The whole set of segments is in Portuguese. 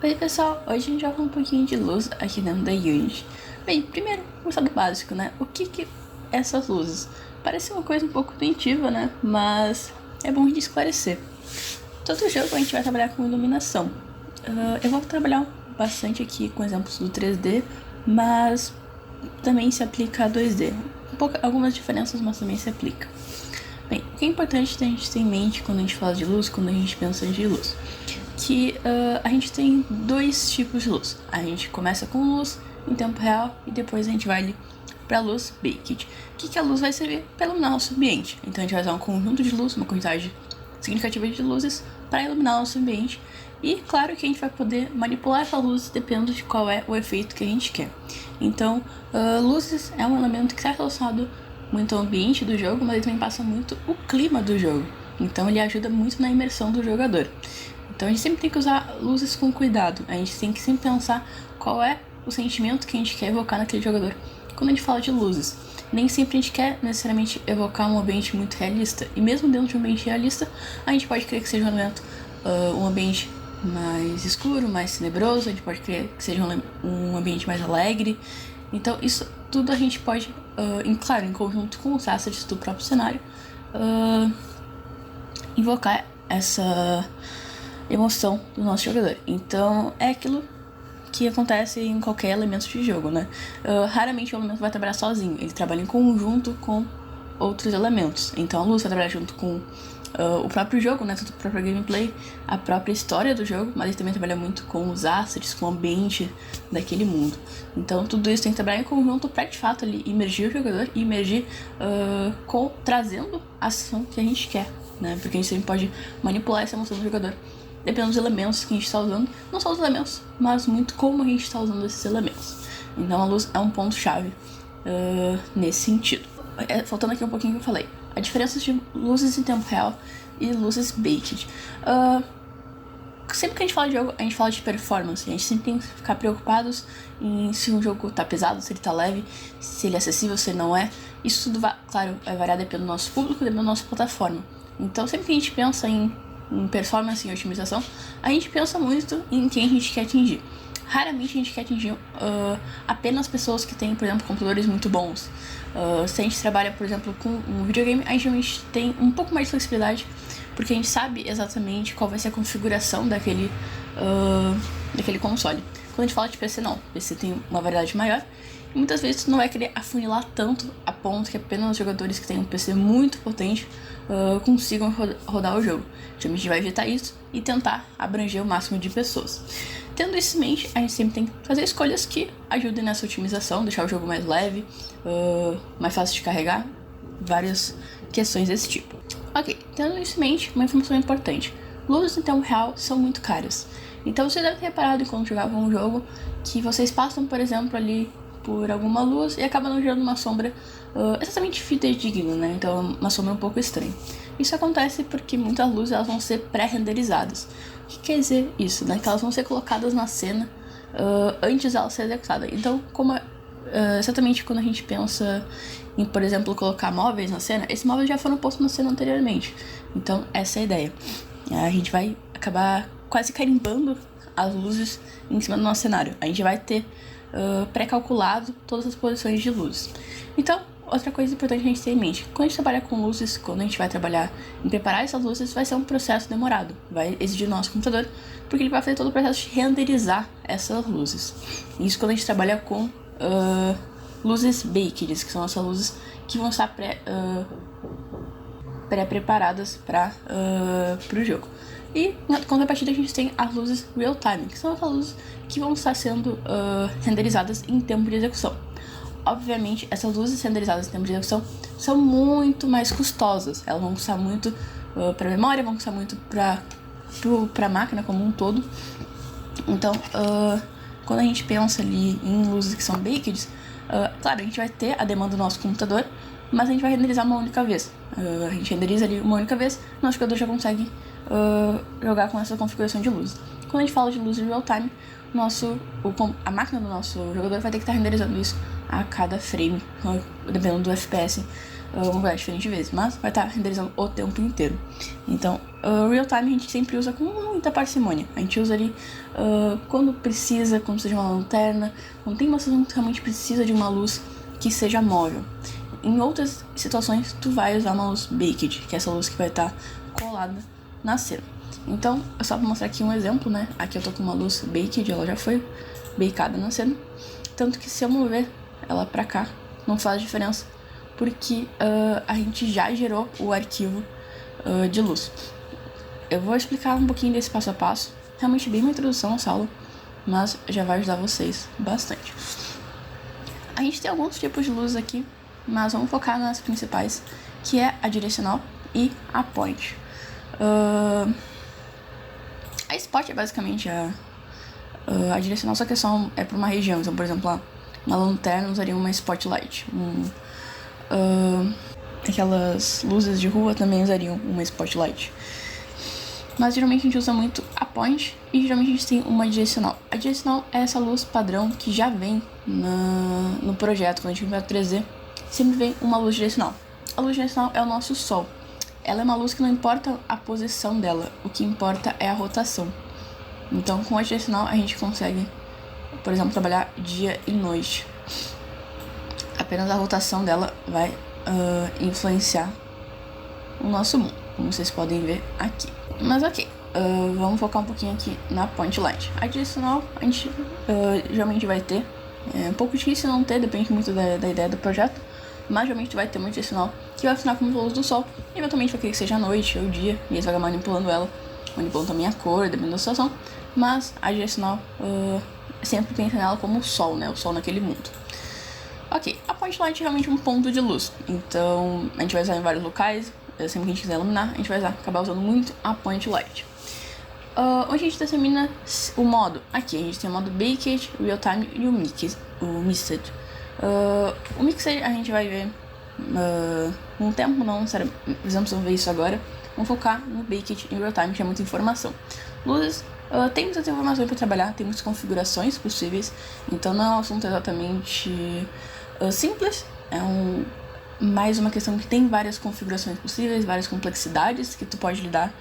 Oi pessoal, hoje a gente vai falar um pouquinho de luz aqui dentro da Unity. Bem, primeiro, começar do básico, né? O que é essas luzes? Parece uma coisa um pouco intuitiva, né? Mas é bom de esclarecer. Todo jogo a gente vai trabalhar com iluminação. Eu vou trabalhar bastante aqui com exemplos do 3D, mas também se aplica a 2D. Algumas diferenças, mas também se aplica. Bem, o que é importante a gente ter em mente quando a gente fala de luz, quando a gente pensa de luz? Que a gente tem dois tipos de luz. A gente começa com luz em tempo real e depois a gente vai ali para luz baked. O que a luz vai servir? Para iluminar nosso ambiente. Então a gente vai usar um conjunto de luz, uma quantidade significativa de luzes para iluminar nosso ambiente. E claro que a gente vai poder manipular essa luz dependendo de qual é o efeito que a gente quer. Então, luzes é um elemento que está relacionado muito ao ambiente do jogo, mas ele também passa muito o clima do jogo. Então ele ajuda muito na imersão do jogador. Então a gente sempre tem que usar luzes com cuidado. A gente tem que sempre pensar qual é o sentimento que a gente quer evocar naquele jogador. Quando a gente fala de luzes, nem sempre a gente quer necessariamente evocar um ambiente muito realista. E mesmo dentro de um ambiente realista, a gente pode querer que seja um ambiente mais escuro, mais tenebroso. A gente pode querer que seja um ambiente mais alegre. Então isso tudo a gente pode, claro, em conjunto com os assets do próprio cenário, invocar essa emoção do nosso jogador. Então é aquilo que acontece em qualquer elemento de jogo, né? Raramente o elemento vai trabalhar sozinho, ele trabalha em conjunto com outros elementos. Então a luz vai trabalhar junto com o próprio jogo, né? Tanto o próprio gameplay, a própria história do jogo, mas ele também trabalha muito com os assets, com o ambiente daquele mundo. Então tudo isso tem que trabalhar em conjunto para de fato ali imergir o jogador e imergir trazendo a ação que a gente quer, né? Porque a gente sempre pode manipular essa emoção do jogador dependendo dos elementos que a gente está usando, não só os elementos, mas muito como a gente está usando esses elementos. Então a luz é um ponto-chave nesse sentido. Faltando aqui um pouquinho que eu falei, a diferença de luzes em tempo real e luzes baked. Sempre que a gente fala de jogo, a gente fala de performance. A gente sempre tem que ficar preocupados em se um jogo tá pesado, se ele tá leve, se ele é acessível, se ele não é. Isso tudo, claro, vai variar dependendo do nosso público, dependendo da nossa plataforma. Então sempre que a gente pensa em performance e otimização, a gente pensa muito em quem a gente quer atingir. Raramente a gente quer atingir apenas pessoas que têm, por exemplo, computadores muito bons. Se a gente trabalha, por exemplo, com um videogame, a gente realmente tem um pouco mais de flexibilidade, porque a gente sabe exatamente qual vai ser a configuração daquele console. Quando a gente fala de PC, não. PC tem uma variedade maior. E muitas vezes tu não vai querer afunilar tanto a ponto que apenas os jogadores que têm um PC muito potente consigam rodar o jogo. A gente vai evitar isso e tentar abranger o máximo de pessoas. Tendo isso em mente, a gente sempre tem que fazer escolhas que ajudem nessa otimização, deixar o jogo mais leve, mais fácil de carregar, várias questões desse tipo. Ok, tendo isso em mente, uma informação importante. Luzes em tempo real são muito caras. Então você deve ter reparado enquanto jogavam um jogo que vocês passam, por exemplo, ali por alguma luz e acaba não gerando uma sombra exatamente fidedigna, né? Então uma sombra um pouco estranha. Isso acontece porque muitas luzes elas vão ser pré-renderizadas. O que quer dizer isso, né? Que elas vão ser colocadas na cena antes dela ser executada. Então, exatamente quando a gente pensa em, por exemplo, colocar móveis na cena, esses móveis já foram postos na cena anteriormente. Então, essa é a ideia. A gente vai acabar quase carimbando as luzes em cima do nosso cenário. A gente vai ter pré-calculado todas as posições de luzes. Então, outra coisa importante a gente ter em mente, quando a gente trabalha com luzes, quando a gente vai trabalhar em preparar essas luzes, vai ser um processo demorado, vai exigir do nosso computador, porque ele vai fazer todo o processo de renderizar essas luzes. Isso quando a gente trabalha com luzes baked, que são essas luzes que vão estar pré-preparadas para o jogo. E na contrapartida a gente tem as luzes real-time, que são essas luzes que vão estar sendo renderizadas em tempo de execução. Obviamente, essas luzes renderizadas em tempo de execução são muito mais custosas. Elas vão custar muito para a memória, vão custar muito para a máquina como um todo. Então, quando a gente pensa ali em luzes que são baked, claro, a gente vai ter a demanda do nosso computador, mas a gente vai renderizar uma única vez. A gente renderiza ali uma única vez, o nosso jogador já consegue jogar com essa configuração de luz. Quando a gente fala de luz real time, a máquina do nosso jogador vai ter que estar renderizando isso a cada frame, dependendo do FPS uma quantidade diferente de vezes, mas vai estar renderizando o tempo inteiro. Então, real time a gente sempre usa com muita parcimônia. A gente usa ali quando precisa de uma lanterna, quando tem uma situação que realmente precisa de uma luz que seja móvel. Em outras situações, tu vai usar uma luz baked, que é essa luz que vai estar colada na cena. Então, só pra mostrar aqui um exemplo, né? Aqui eu tô com uma luz baked, ela já foi bakeada na cena. Tanto que se eu mover ela pra cá, não faz diferença, porque a gente já gerou o arquivo de luz. Eu vou explicar um pouquinho desse passo a passo, realmente bem uma introdução à sala, mas já vai ajudar vocês bastante. A gente tem alguns tipos de luzes aqui, mas vamos focar nas principais, que é a direcional e a point. A spot é basicamente a direcional, só que é para uma região. Então, por exemplo, uma lanterna usaria uma spotlight. Aquelas luzes de rua também usariam uma spotlight. Mas geralmente a gente usa muito a point e geralmente a gente tem uma direcional. A direcional é essa luz padrão que já vem no projeto. Quando a gente vai 3D, sempre vem uma luz direcional. A luz direcional é o nosso sol. Ela é uma luz que não importa a posição dela, o que importa é a rotação. Então, com a direcional, a gente consegue, por exemplo, trabalhar dia e noite. Apenas a rotação dela vai influenciar o nosso mundo, como vocês podem ver aqui. Mas ok, vamos focar um pouquinho aqui na point light. A direcional, a gente geralmente vai ter, é um pouco difícil não ter, depende muito da ideia do projeto. Mas geralmente vai ter uma direcional que vai funcionar como luz do sol. E eventualmente vai querer que seja a noite ou o dia, e aí você vai manipulando ela, manipulando também a cor, dependendo da situação. Mas a direcional sempre pensa nela como o sol, né? O sol naquele mundo. Ok, a point light é realmente um ponto de luz. Então a gente vai usar em vários locais. Sempre que a gente quiser iluminar, a gente vai acabar usando muito a point light. Onde a gente determina o modo? Aqui a gente tem o modo Baked, Real Time e o Mixed. O Mixed a gente vai ver um tempo, não precisamos ver isso agora. Vamos focar no Baked e Real Time, que é muita informação. Luzes, tem muitas informações para trabalhar, tem muitas configurações possíveis, então não é um assunto exatamente simples, mais uma questão que tem várias configurações possíveis, várias complexidades que tu pode lidar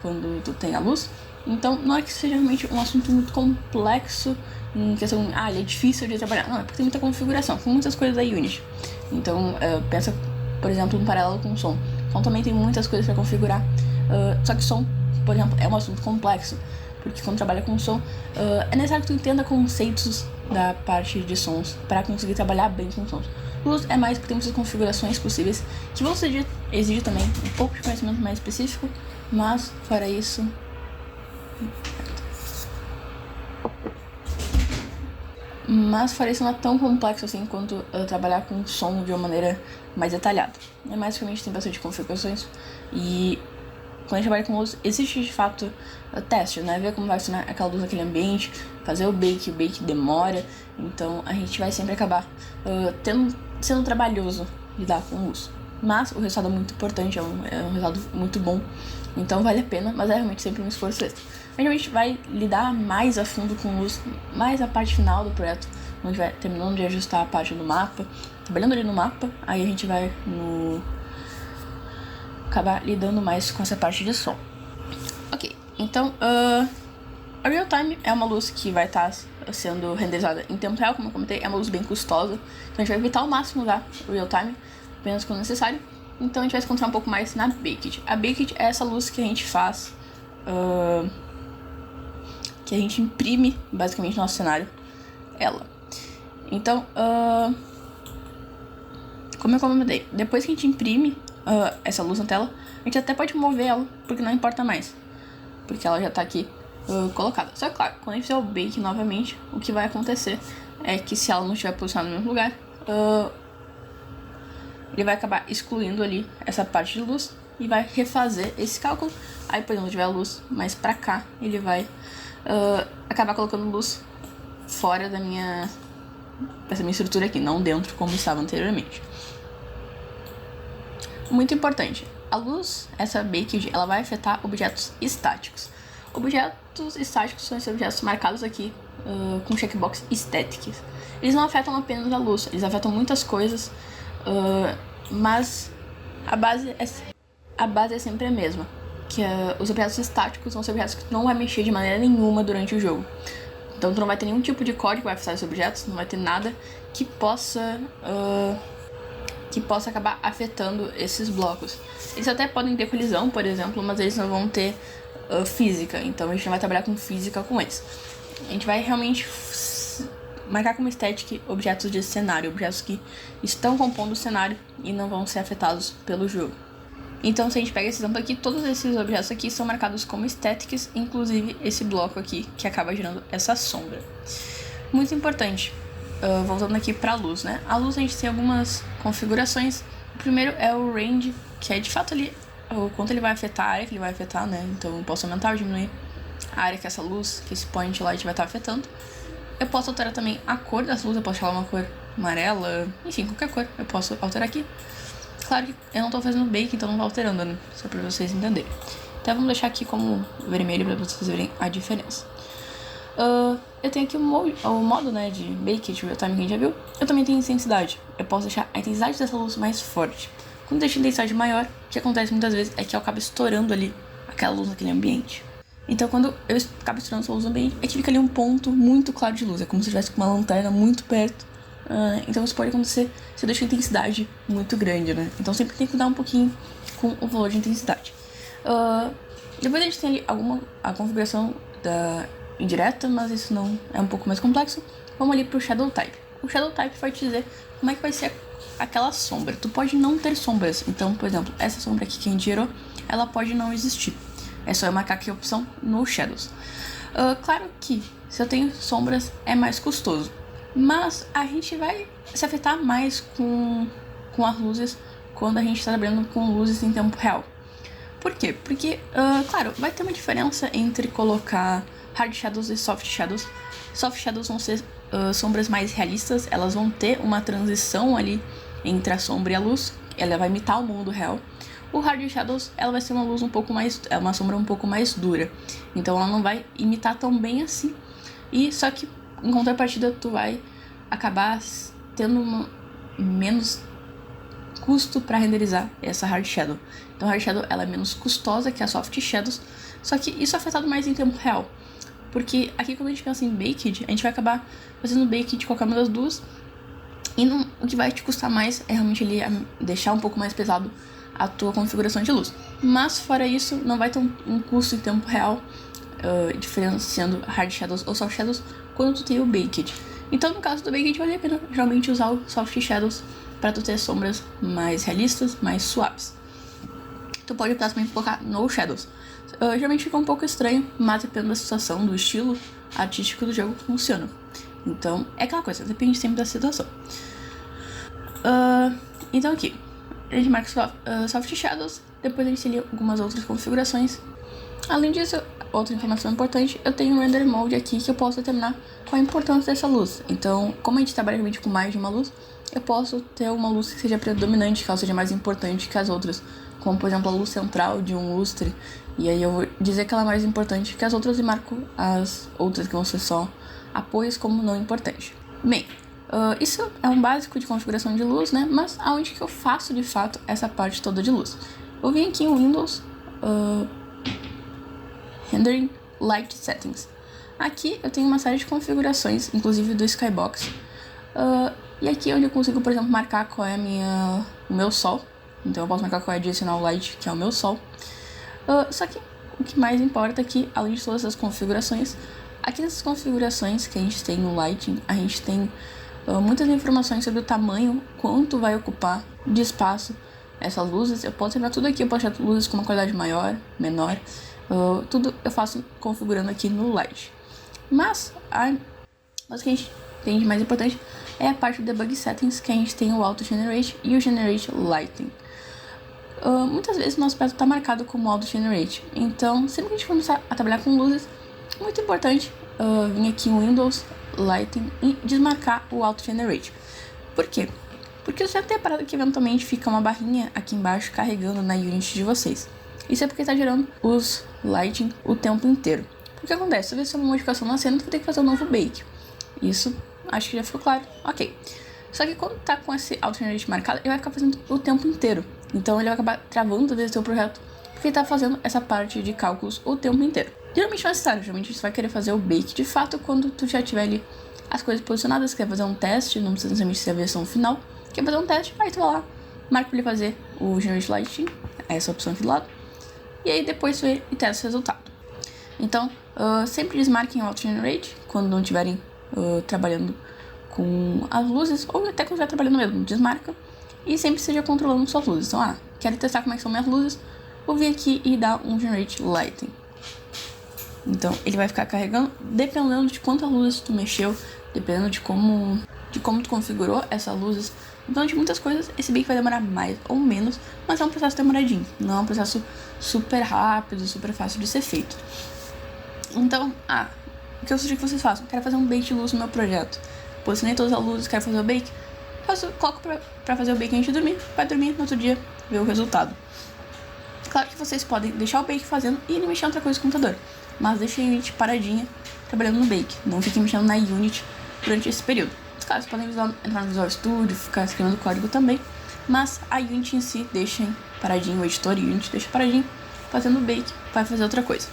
quando tu tem a luz. Então não é que seja realmente um assunto muito complexo em questão, ele é difícil de trabalhar. Não, é porque tem muita configuração, com muitas coisas da Unity. Então pensa, por exemplo, um paralelo com o som. Som também tem muitas coisas para configurar, só que som, por exemplo, é um assunto complexo, porque quando trabalha com som, é necessário que tu entenda conceitos da parte de sons para conseguir trabalhar bem com sons. Luz é mais porque tem muitas configurações possíveis, que vão exigir também um pouco de conhecimento mais específico, mas fora isso... Mas fora isso não é tão complexo assim quanto trabalhar com som de uma maneira mais detalhada. É mais que a gente tem bastante configurações e quando a gente trabalha com luz, existe de fato teste, né? Ver como vai funcionar aquela luz naquele ambiente, fazer o bake demora, então a gente vai sempre acabar sendo trabalhoso lidar com luz. Mas o resultado é muito importante, é um resultado muito bom, então vale a pena, mas é realmente sempre um esforço extra. A gente vai lidar mais a fundo com luz, mais a parte final do projeto, onde vai terminando de ajustar a parte do mapa, trabalhando ali no mapa, aí a gente vai acabar lidando mais com essa parte de som. Ok, então a Real Time é uma luz que vai estar sendo renderizada em tempo real, como eu comentei, é uma luz bem custosa, então a gente vai evitar ao máximo usar o Real Time, apenas quando necessário. Então a gente vai se concentrar um pouco mais na Baked. A Baked é essa luz que a gente faz, que a gente imprime basicamente no nosso cenário, ela. Então, como eu comentei, depois que a gente imprime essa luz na tela, a gente até pode mover ela, porque não importa mais, porque ela já tá aqui colocada. Só que, claro, quando a gente fizer o bake novamente, o que vai acontecer é que se ela não estiver posicionada no mesmo lugar, ele vai acabar excluindo ali essa parte de luz e vai refazer esse cálculo. Aí, por exemplo, tiver a luz mais pra cá, ele vai acabar colocando luz fora dessa minha estrutura aqui, não dentro como estava anteriormente. Muito importante, a luz, essa Baked, ela vai afetar objetos estáticos. Objetos estáticos são esses objetos marcados aqui com checkbox Aesthetics. Eles não afetam apenas a luz, eles afetam muitas coisas, mas A base é sempre a mesma, que os objetos estáticos vão ser objetos que tu não vai mexer de maneira nenhuma durante o jogo. Então tu não vai ter nenhum tipo de código que vai afetar esses objetos, não vai ter nada que possa acabar afetando esses blocos. Eles até podem ter colisão, por exemplo, mas eles não vão ter física, então a gente não vai trabalhar com física com eles. A gente vai realmente marcar como static objetos de cenário, objetos que estão compondo o cenário e não vão ser afetados pelo jogo. Então, se a gente pega esse exemplo aqui, todos esses objetos aqui são marcados como statics, inclusive esse bloco aqui, que acaba gerando essa sombra. Muito importante, voltando aqui para a luz, né? A luz a gente tem algumas configurações. O primeiro é o range, que é de fato ali o quanto ele vai afetar a área que ele vai afetar, né? Então, eu posso aumentar ou diminuir a área que essa luz, que esse point light vai estar afetando. Eu posso alterar também a cor das luzes, eu posso deixar uma cor amarela, enfim, qualquer cor eu posso alterar aqui. Claro que eu não tô fazendo bake, então não vai alterando, né? Só pra vocês entenderem. Então vamos deixar aqui como vermelho pra vocês verem a diferença. Eu tenho aqui o modo, né, de bake, de real time que a gente já viu. Eu também tenho intensidade. Eu posso deixar a intensidade dessa luz mais forte. Quando deixo a intensidade maior, o que acontece muitas vezes é que eu acabo estourando ali aquela luz naquele ambiente. Então quando eu acabo estourando essa luz no ambiente, é que fica ali um ponto muito claro de luz. É como se eu tivesse com uma lanterna muito perto. Então isso pode acontecer se eu deixo a intensidade muito grande, né? Então sempre tem que cuidar um pouquinho com o valor de intensidade. Depois a gente tem ali a configuração da indireta, mas isso não é um pouco mais complexo. Vamos ali pro Shadow Type. O Shadow Type vai te dizer como é que vai ser aquela sombra. Tu pode não ter sombras. Então, por exemplo, essa sombra aqui que a gente gerou, ela pode não existir. É só eu marcar aqui a opção no Shadows. Claro que se eu tenho sombras é mais custoso. Mas a gente vai se afetar mais com as luzes quando a gente está trabalhando com luzes em tempo real. Por quê? Porque, claro, vai ter uma diferença entre colocar hard shadows e soft shadows. Soft shadows vão ser sombras mais realistas, elas vão ter uma transição ali entre a sombra e a luz, ela vai imitar o mundo real. O hard shadows, ela vai ser uma luz uma sombra um pouco mais dura, então ela não vai imitar tão bem assim. E só que em contrapartida, tu vai acabar tendo menos custo para renderizar essa hard shadow. Então a hard shadow ela é menos custosa que a soft shadows, só que isso é afetado mais em tempo real. Porque aqui quando a gente pensa em baked, a gente vai acabar fazendo baked de qualquer uma das duas. E o que vai te custar mais é realmente ali deixar um pouco mais pesado a tua configuração de luz. Mas fora isso, não vai ter um custo em tempo real, diferenciando hard shadows ou soft shadows quando tu tem o baked. Então no caso do baked vale a pena geralmente usar o soft shadows para tu ter sombras mais realistas, mais suaves. Tu pode optar também por colocar no shadows. Geralmente fica um pouco estranho, mas dependendo da situação, do estilo artístico do jogo, funciona. Então é aquela coisa, depende sempre da situação. Então aqui a gente marca soft shadows, depois a gente tem algumas outras configurações. Além disso, outra informação importante, eu tenho um render mode aqui que eu posso determinar qual a importância dessa luz. Então, como a gente trabalha realmente com mais de uma luz, eu posso ter uma luz que seja predominante, que ela seja mais importante que as outras. Como, por exemplo, a luz central de um lustre. E aí eu vou dizer que ela é mais importante que as outras e marco as outras que vão ser só apoios como não importante. Bem, isso é um básico de configuração de luz, né? Mas aonde que eu faço, de fato, essa parte toda de luz? Eu vim aqui em Windows... Rendering Light Settings. Aqui eu tenho uma série de configurações, inclusive do Skybox. E aqui é onde eu consigo, por exemplo, marcar qual é o meu sol. Então eu posso marcar qual é a direcional light, que é o meu sol. Só que o que mais importa aqui, além de todas essas configurações, aqui nessas configurações que a gente tem no Lighting, a gente tem muitas informações sobre o tamanho, quanto vai ocupar de espaço essas luzes. Eu posso terminar tudo aqui, eu posso deixar luzes com uma qualidade maior, menor. Tudo eu faço configurando aqui no Light. Mas o que a gente tem de mais importante é a parte do Debug Settings, que a gente tem o Auto Generate e o Generate Lighting. Muitas vezes o nosso projeto está marcado como Auto Generate, então sempre que a gente começar a trabalhar com luzes, muito importante vir aqui em Windows, Lighting e desmarcar o Auto Generate. Por quê? Porque você deve ter parado que eventualmente fica uma barrinha aqui embaixo carregando na Unity de vocês. Isso é porque está gerando os lighting o tempo inteiro. O que acontece? Se você fizer uma modificação na cena, tu vai ter que fazer um novo bake. Isso, acho que já ficou claro. Ok. Só que quando tá com esse Auto Generate marcado, ele vai ficar fazendo o tempo inteiro. Então ele vai acabar travando às vezes o seu projeto, porque ele tá fazendo essa parte de cálculos o tempo inteiro. Geralmente não é necessário, geralmente você vai querer fazer o bake de fato quando tu já tiver ali as coisas posicionadas, quer fazer um teste, não precisa necessariamente ser a versão final, quer fazer um teste, aí tu vai lá, marca pra ele fazer o Generate Lighting, essa opção aqui do lado, e aí depois tu e testa o resultado. Então, sempre desmarquem o Auto Generate quando não estiverem trabalhando com as luzes, ou até quando estiver trabalhando mesmo, desmarca, e sempre esteja controlando suas luzes. Então, quero testar como é que são minhas luzes, vou vir aqui e dar um Generate Lighting. Então, ele vai ficar carregando, dependendo de quantas luzes tu mexeu, dependendo de como tu configurou essas luzes. Então, de muitas coisas, esse bake vai demorar mais ou menos, mas é um processo demoradinho, não é um processo super rápido, super fácil de ser feito. Então, o que eu sugiro que vocês façam? Quero fazer um bake de luz no meu projeto. Posicionei todas as luzes, quero fazer o bake. Coloco pra fazer o bake antes de dormir, vai dormir, no outro dia ver o resultado. Claro que vocês podem deixar o bake fazendo e mexer em outra coisa no computador, mas deixem a Unity paradinha trabalhando no bake. Não fiquem mexendo na Unity durante esse período. Claro, vocês podem entrar no Visual Studio, ficar escrevendo código também, mas a Unity em si deixem paradinho, o editor Unity deixa paradinho, fazendo o bake, vai fazer outra coisa.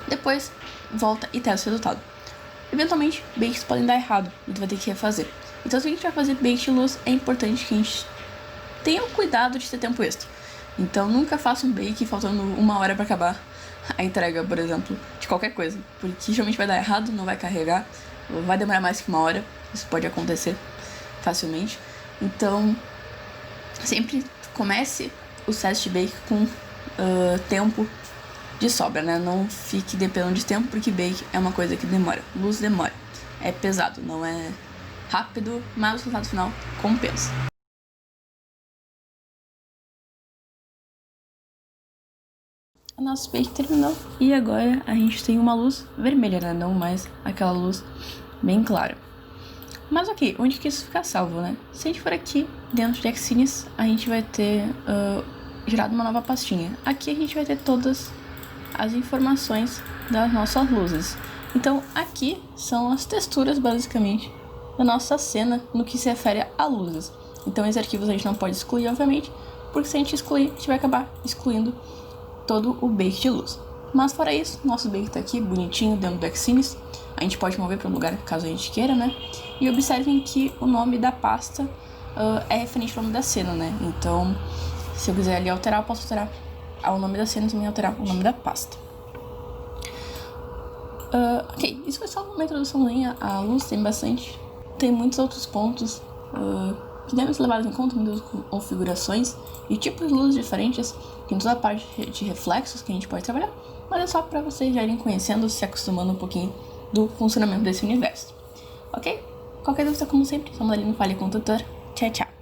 Depois, volta e testa o resultado. Eventualmente, bakes podem dar errado e tu vai ter que refazer. Então, se a gente vai fazer bake de luz, é importante que a gente tenha o cuidado de ter tempo extra. Então, nunca faça um bake faltando 1 hora para acabar a entrega, por exemplo, de qualquer coisa. Porque geralmente vai dar errado, não vai carregar, vai demorar mais que 1 hora. Isso pode acontecer facilmente. Então, sempre comece o teste de bake com tempo de sobra, né? Não fique dependendo de tempo, porque bake é uma coisa que demora. Luz demora. É pesado, não é rápido, mas o resultado final compensa. O nosso bake terminou e agora a gente tem uma luz vermelha, né? Não mais aquela luz bem clara. Mas ok, onde que isso fica salvo, né? Se a gente for aqui dentro de Xines, a gente vai ter gerado uma nova pastinha. Aqui a gente vai ter todas as informações das nossas luzes. Então aqui são as texturas basicamente da nossa cena no que se refere a luzes. Então esses arquivos a gente não pode excluir, obviamente, porque se a gente excluir, a gente vai acabar excluindo todo o bake de luz. Mas fora isso, nosso bake tá aqui bonitinho dentro do Xines. A gente pode mover para um lugar caso a gente queira, né? E observem que o nome da pasta é referente ao nome da cena, né? Então, se eu quiser ali alterar, eu posso alterar o nome da cena e também alterar o nome da pasta. Ok, isso foi só uma introduçãozinha. A luz tem muitos outros pontos que devem ser levados em conta, muitas configurações e tipos de luzes diferentes. Tem toda a parte de reflexos que a gente pode trabalhar, mas é só para vocês já irem conhecendo, se acostumando um pouquinho do funcionamento desse universo. Ok? Qualquer dúvida, como sempre, só mandar ali no Fale com o Tutor. Tchau, tchau!